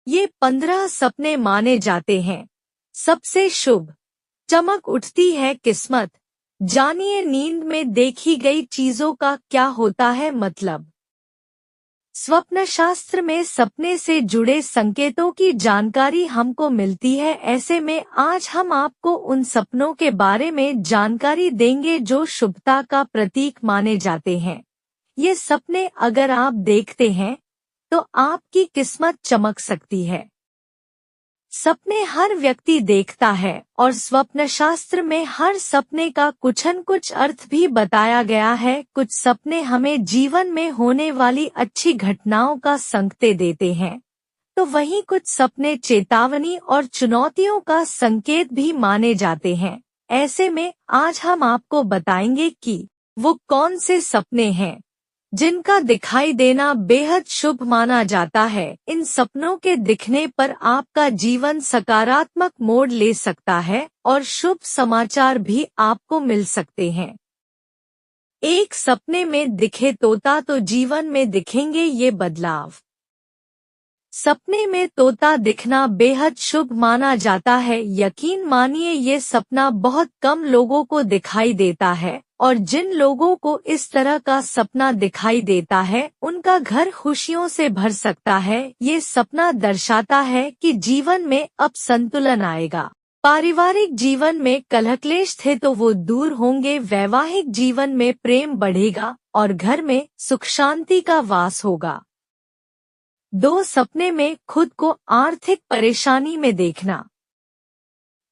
ये 15 सपने माने जाते हैं सबसे शुभ। चमक उठती है किस्मत। जानिए नींद में देखी गई चीजों का क्या होता है मतलब। स्वप्न शास्त्र में सपने से जुड़े संकेतों की जानकारी हमको मिलती है। ऐसे में आज हम आपको उन सपनों के बारे में जानकारी देंगे जो शुभता का प्रतीक माने जाते हैं। ये सपने अगर आप देखते हैं तो आपकी किस्मत चमक सकती है। सपने हर व्यक्ति देखता है और स्वप्न शास्त्र में हर सपने का कुछ न कुछ अर्थ भी बताया गया है। कुछ सपने हमें जीवन में होने वाली अच्छी घटनाओं का संकेत देते हैं, तो वहीं कुछ सपने चेतावनी और चुनौतियों का संकेत भी माने जाते हैं। ऐसे में आज हम आपको बताएंगे कि वो कौन से सपने हैं जिनका दिखाई देना बेहद शुभ माना जाता है। इन सपनों के दिखने पर आपका जीवन सकारात्मक मोड़ ले सकता है और शुभ समाचार भी आपको मिल सकते हैं। एक सपने में दिखे तोता तो जीवन में दिखेंगे ये बदलाव। सपने में तोता दिखना बेहद शुभ माना जाता है। यकीन मानिए ये सपना बहुत कम लोगों को दिखाई देता है और जिन लोगों को इस तरह का सपना दिखाई देता है उनका घर खुशियों से भर सकता है। ये सपना दर्शाता है कि जीवन में अब संतुलन आएगा। पारिवारिक जीवन में कलह क्लेश थे तो वो दूर होंगे। वैवाहिक जीवन में प्रेम बढ़ेगा और घर में सुख शांति का वास होगा। दो सपने में खुद को आर्थिक परेशानी में देखना।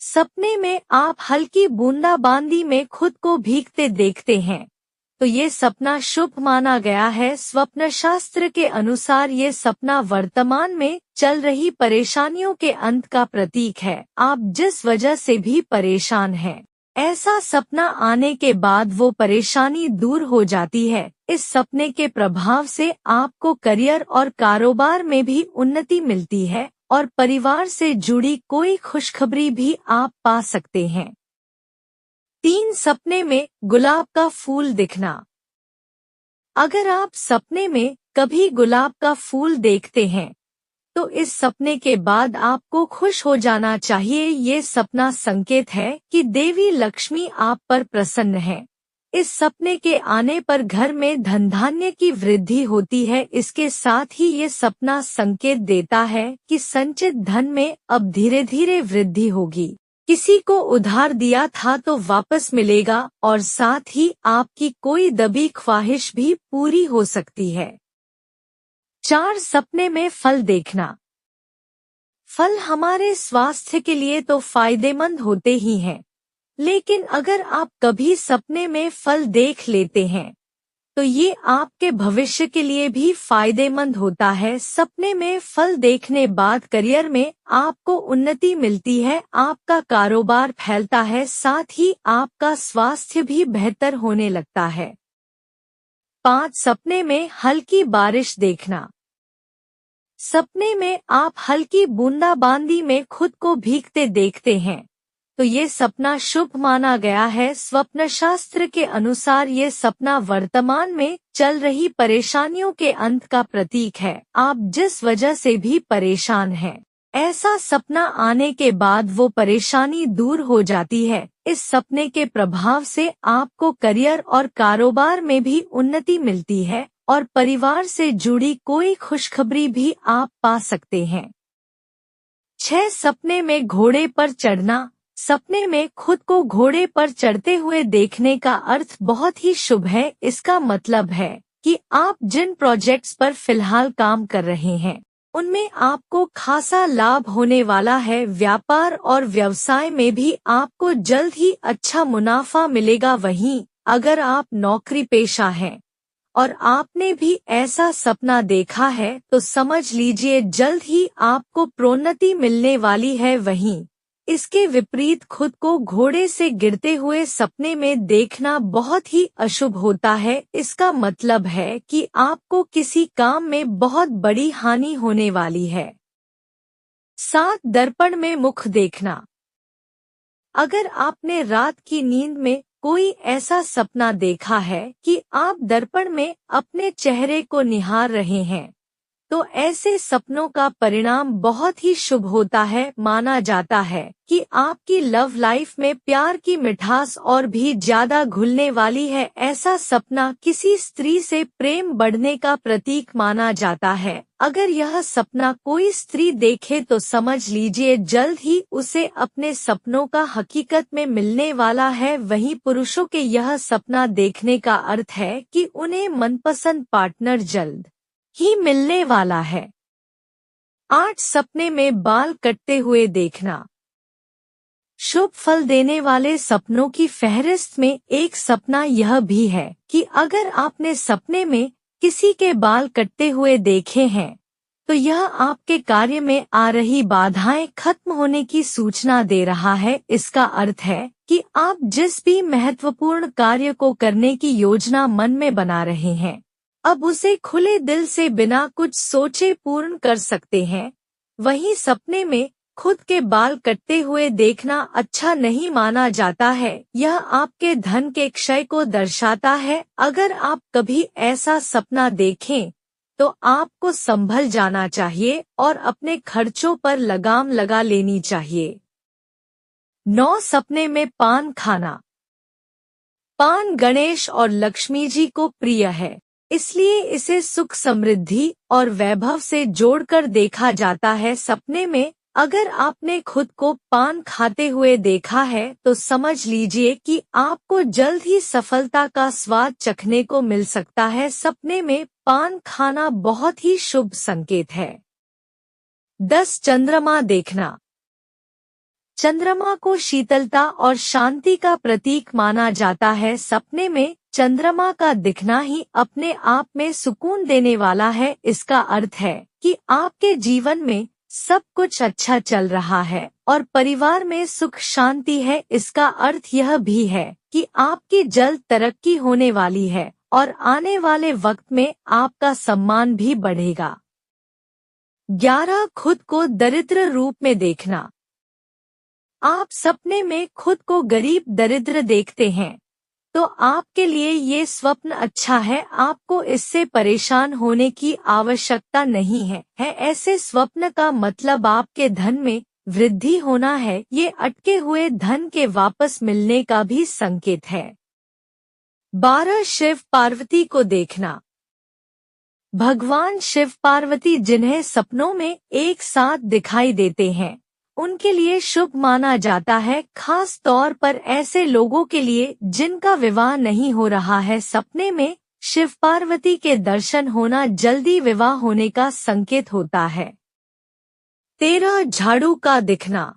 सपने में आप हल्की बूंदाबांदी में खुद को भीगते देखते हैं तो ये सपना शुभ माना गया है। स्वप्न शास्त्र के अनुसार ये सपना वर्तमान में चल रही परेशानियों के अंत का प्रतीक है। आप जिस वजह से भी परेशान हैं, ऐसा सपना आने के बाद वो परेशानी दूर हो जाती है। इस सपने के प्रभाव से आपको करियर और कारोबार में भी उन्नति मिलती है और परिवार से जुड़ी कोई खुशखबरी भी आप पा सकते हैं। 3 सपने में गुलाब का फूल दिखना। अगर आप सपने में कभी गुलाब का फूल देखते हैं तो इस सपने के बाद आपको खुश हो जाना चाहिए। ये सपना संकेत है कि देवी लक्ष्मी आप पर प्रसन्न है। इस सपने के आने पर घर में धन धान्य की वृद्धि होती है। इसके साथ ही ये सपना संकेत देता है कि संचित धन में अब धीरे धीरे वृद्धि होगी। किसी को उधार दिया था तो वापस मिलेगा और साथ ही आपकी कोई दबी ख्वाहिश भी पूरी हो सकती है। 4 सपने में फल देखना। फल हमारे स्वास्थ्य के लिए तो फायदेमंद होते ही हैं, लेकिन अगर आप कभी सपने में फल देख लेते हैं तो ये आपके भविष्य के लिए भी फायदेमंद होता है। सपने में फल देखने बाद करियर में आपको उन्नति मिलती है, आपका कारोबार फैलता है, साथ ही आपका स्वास्थ्य भी बेहतर होने लगता है। 5 सपने में हल्की बारिश देखना। सपने में आप हल्की बूंदाबांदी में खुद को भीगते देखते हैं तो ये सपना शुभ माना गया है। स्वप्न शास्त्र के अनुसार ये सपना वर्तमान में चल रही परेशानियों के अंत का प्रतीक है। आप जिस वजह से भी परेशान हैं, ऐसा सपना आने के बाद वो परेशानी दूर हो जाती है। इस सपने के प्रभाव से आपको करियर और कारोबार में भी उन्नति मिलती है और परिवार से जुड़ी कोई खुशखबरी भी आप पा सकते हैं। 6 सपने में घोड़े पर चढ़ना। सपने में खुद को घोड़े पर चढ़ते हुए देखने का अर्थ बहुत ही शुभ है। इसका मतलब है कि आप जिन प्रोजेक्ट्स पर फिलहाल काम कर रहे हैं उनमें आपको खासा लाभ होने वाला है। व्यापार और व्यवसाय में भी आपको जल्द ही अच्छा मुनाफा मिलेगा। वहीं अगर आप नौकरी पेशा हैं और आपने भी ऐसा सपना देखा है तो समझ लीजिए जल्द ही आपको प्रोन्नति मिलने वाली है। वहीं इसके विपरीत खुद को घोड़े से गिरते हुए सपने में देखना बहुत ही अशुभ होता है। इसका मतलब है कि आपको किसी काम में बहुत बड़ी हानि होने वाली है। 7 दर्पण में मुख देखना। अगर आपने रात की नींद में कोई ऐसा सपना देखा है कि आप दर्पण में अपने चेहरे को निहार रहे हैं तो ऐसे सपनों का परिणाम बहुत ही शुभ होता है। माना जाता है कि आपकी लव लाइफ में प्यार की मिठास और भी ज्यादा घुलने वाली है। ऐसा सपना किसी स्त्री से प्रेम बढ़ने का प्रतीक माना जाता है। अगर यह सपना कोई स्त्री देखे तो समझ लीजिए जल्द ही उसे अपने सपनों का हकीकत में मिलने वाला है। वहीं पुरुषों के यह सपना देखने का अर्थ है कि उन्हें मनपसंद पार्टनर जल्द ही मिलने वाला है। 8 सपने में बाल कटते हुए देखना। शुभ फल देने वाले सपनों की फहरिस्त में एक सपना यह भी है कि अगर आपने सपने में किसी के बाल कटते हुए देखे हैं तो यह आपके कार्य में आ रही बाधाएं खत्म होने की सूचना दे रहा है। इसका अर्थ है कि आप जिस भी महत्वपूर्ण कार्य को करने की योजना मन में बना रहे हैं अब उसे खुले दिल से बिना कुछ सोचे पूर्ण कर सकते हैं। वहीं सपने में खुद के बाल कटते हुए देखना अच्छा नहीं माना जाता है। यह आपके धन के क्षय को दर्शाता है। अगर आप कभी ऐसा सपना देखें तो आपको संभल जाना चाहिए और अपने खर्चों पर लगाम लगा लेनी चाहिए। 9 सपने में पान खाना। पान गणेश और लक्ष्मी जी को प्रिय है, इसलिए इसे सुख समृद्धि और वैभव से जोड़कर देखा जाता है। सपने में अगर आपने खुद को पान खाते हुए देखा है तो समझ लीजिए कि आपको जल्द ही सफलता का स्वाद चखने को मिल सकता है। सपने में पान खाना बहुत ही शुभ संकेत है। 10 चंद्रमा देखना। चंद्रमा को शीतलता और शांति का प्रतीक माना जाता है। सपने में चंद्रमा का दिखना ही अपने आप में सुकून देने वाला है। इसका अर्थ है कि आपके जीवन में सब कुछ अच्छा चल रहा है और परिवार में सुख शांति है। इसका अर्थ यह भी है कि आपकी जल्द तरक्की होने वाली है और आने वाले वक्त में आपका सम्मान भी बढ़ेगा। 11 खुद को दरिद्र रूप में देखना। आप सपने में खुद को गरीब दरिद्र देखते हैं तो आपके लिए ये स्वप्न अच्छा है। आपको इससे परेशान होने की आवश्यकता नहीं है। ऐसे स्वप्न का मतलब आपके धन में वृद्धि होना है। ये अटके हुए धन के वापस मिलने का भी संकेत है। 12 शिव पार्वती को देखना। भगवान शिव पार्वती जिन्हें सपनों में एक साथ दिखाई देते हैं उनके लिए शुभ माना जाता है, खास तौर पर ऐसे लोगों के लिए जिनका विवाह नहीं हो रहा है। सपने में शिव पार्वती के दर्शन होना जल्दी विवाह होने का संकेत होता है। 13 झाड़ू का दिखना।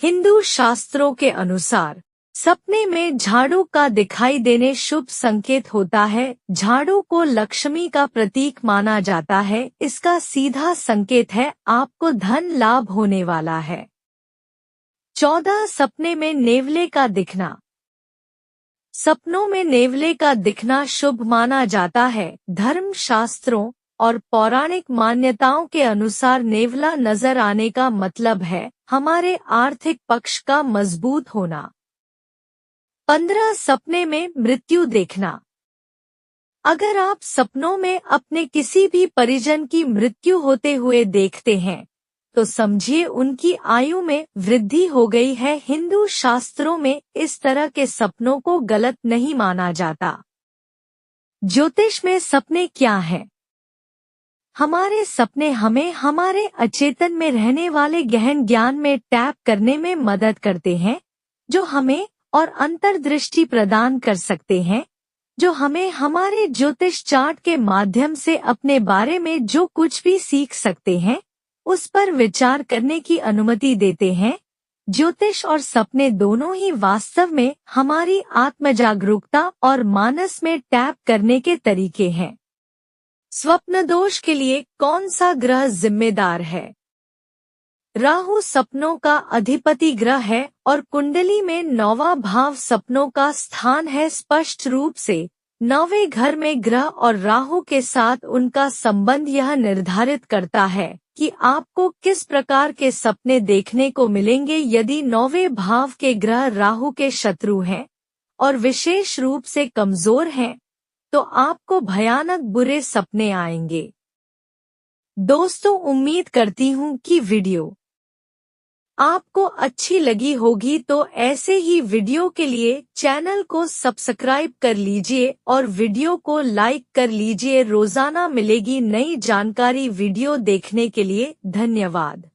हिंदू शास्त्रों के अनुसार सपने में झाड़ू का दिखाई देने शुभ संकेत होता है। झाड़ू को लक्ष्मी का प्रतीक माना जाता है। इसका सीधा संकेत है आपको धन लाभ होने वाला है। 14 सपने में नेवले का दिखना। सपनों में नेवले का दिखना शुभ माना जाता है। धर्म शास्त्रों और पौराणिक मान्यताओं के अनुसार नेवला नजर आने का मतलब है हमारे आर्थिक पक्ष का मजबूत होना। 15 सपने में मृत्यु देखना। अगर आप सपनों में अपने किसी भी परिजन की मृत्यु होते हुए देखते हैं तो समझिए उनकी आयु में वृद्धि हो गई है। हिंदू शास्त्रों में इस तरह के सपनों को गलत नहीं माना जाता। ज्योतिष में सपने क्या हैं? हमारे सपने हमें हमारे अचेतन में रहने वाले गहन ज्ञान में टैप करने में मदद करते हैं, जो हमें और अंतर्दृष्टि प्रदान कर सकते हैं, जो हमें हमारे ज्योतिष चार्ट के माध्यम से अपने बारे में जो कुछ भी सीख सकते हैं उस पर विचार करने की अनुमति देते हैं। ज्योतिष और सपने दोनों ही वास्तव में हमारी आत्मजागरूकता और मानस में टैप करने के तरीके हैं। स्वप्न दोष के लिए कौन सा ग्रह जिम्मेदार है? राहु सपनों का अधिपति ग्रह है और कुंडली में 9वां भाव सपनों का स्थान है। स्पष्ट रूप से 9वें घर में ग्रह और राहु के साथ उनका संबंध यह निर्धारित करता है कि आपको किस प्रकार के सपने देखने को मिलेंगे। यदि 9वें भाव के ग्रह राहु के शत्रु हैं और विशेष रूप से कमजोर हैं तो आपको भयानक बुरे सपने आएंगे। दोस्तों, उम्मीद करती हूँ कि वीडियो आपको अच्छी लगी होगी, तो ऐसे ही वीडियो के लिए चैनल को सब्सक्राइब कर लीजिए और वीडियो को लाइक कर लीजिए। रोजाना मिलेगी नई जानकारी। वीडियो देखने के लिए धन्यवाद।